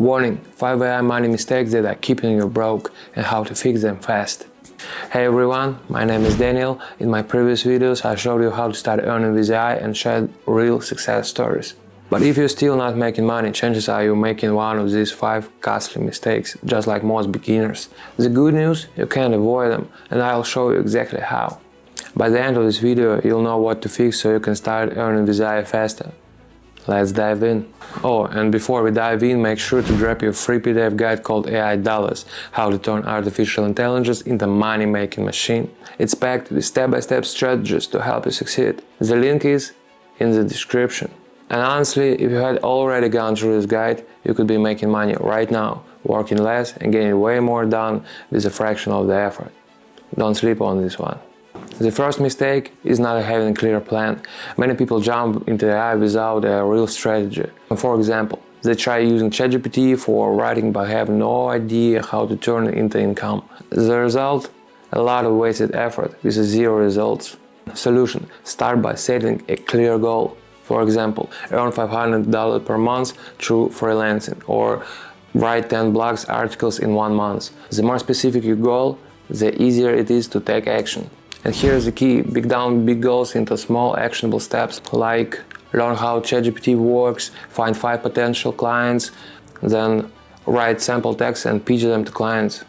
Warning: 5 AI money mistakes that are keeping you broke and how to fix them fast. Hey everyone, my name is Daniel. In my previous videos I showed you how to start earning with AI and shared real success stories. But if you're still not making money, chances are you're making one of these 5 costly mistakes, just like most beginners. The good news, you can avoid them, and I'll show you exactly how. By the end of this video you'll know what to fix so you can start earning with AI faster. Let's dive in. Oh, and before we dive in, make sure to grab your free PDF guide called AI Dollars, how to turn artificial intelligence into a money-making machine. It's packed with step-by-step strategies to help you succeed. The link is in the description. And honestly, if you had already gone through this guide, you could be making money right now, working less and getting way more done with a fraction of the effort. Don't sleep on this one. The first mistake is not having a clear plan. Many people jump into AI without a real strategy. For example, they try using ChatGPT for writing but have no idea how to turn it into income. The result? A lot of wasted effort with zero results. Solution: start by setting a clear goal. For example, earn $500 per month through freelancing, or write 10 blogs articles in 1 month. The more specific your goal, the easier it is to take action. And here's the key: break down big goals into small actionable steps, like learn how ChatGPT works, find 5 potential clients, then write sample texts and pitch them to clients.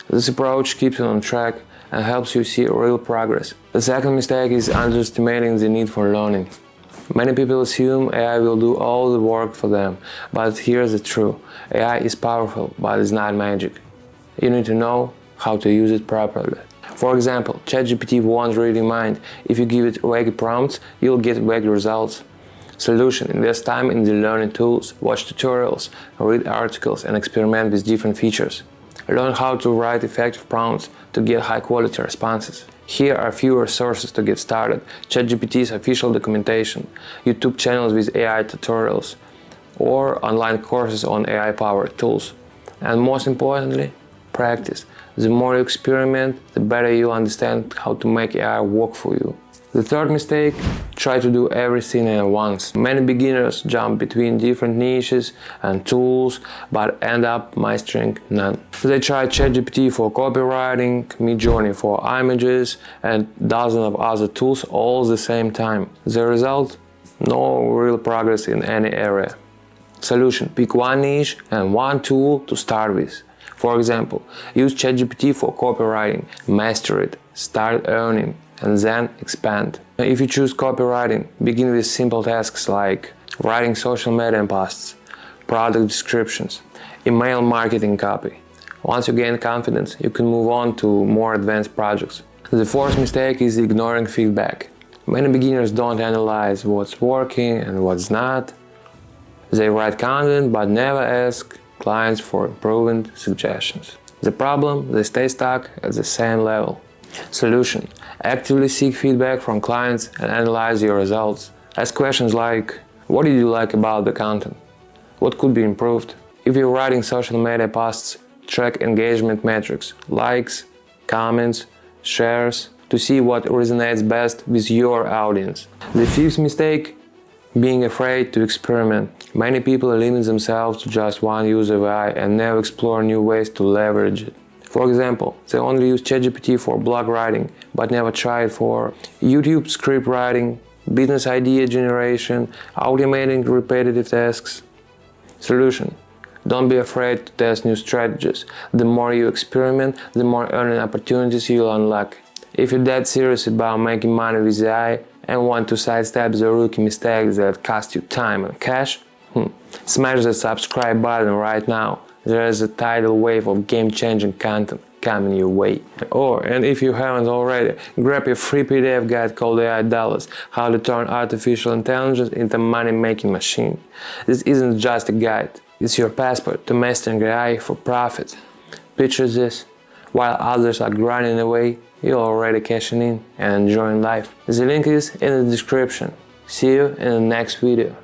This approach keeps you on track and helps you see real progress. The second mistake is underestimating the need for learning. Many people assume AI will do all the work for them, but here's the truth: AI is powerful, but it's not magic. You need to know how to use it properly. For example, ChatGPT won't read your mind. If you give it vague prompts, you'll get vague results. Solution: invest time in the learning tools, watch tutorials, read articles and experiment with different features. Learn how to write effective prompts to get high-quality responses. Here are few resources to get started: ChatGPT's official documentation, YouTube channels with AI tutorials, or online courses on AI-powered tools. And most importantly, practice. The more you experiment, the better you understand how to make AI work for you. The third mistake: try to do everything at once. Many beginners jump between different niches and tools, but end up mastering none. They try ChatGPT for copywriting, Midjourney for images, and dozens of other tools all at the same time. The result? No real progress in any area. Solution: pick one niche and one tool to start with. For example, use ChatGPT for copywriting, master it, start earning, and then expand. If you choose copywriting, begin with simple tasks like writing social media posts, product descriptions, email marketing copy. Once you gain confidence, you can move on to more advanced projects. The fourth mistake is ignoring feedback. Many beginners don't analyze what's working and what's not. They write content but never ask clients for improvement suggestions. The problem? They stay stuck at the same level. Solution: actively seek feedback from clients and analyze your results. Ask questions like: what did you like about the content? What could be improved? If you're writing social media posts, track engagement metrics, likes, comments, shares, to see what resonates best with your audience. The fifth mistake: being afraid to experiment. Many people limit themselves to just one use of AI and never explore new ways to leverage it. For example, they only use ChatGPT for blog writing, but never try it for YouTube script writing, business idea generation, automating repetitive tasks. Solution: don't be afraid to test new strategies. The more you experiment, the more earning opportunities you'll unlock. If you're that serious about making money with AI and want to sidestep the rookie mistakes that cost you time and cash, smash the subscribe button right now. There is a tidal wave of game-changing content coming your way. And if you haven't already, grab your free PDF guide called AI Dollars, how to turn artificial intelligence into a money-making machine. This isn't just a guide, it's your passport to mastering AI for profit. Picture this: while others are grinding away, you're already cashing in and enjoying life. The link is in the description. See you in the next video.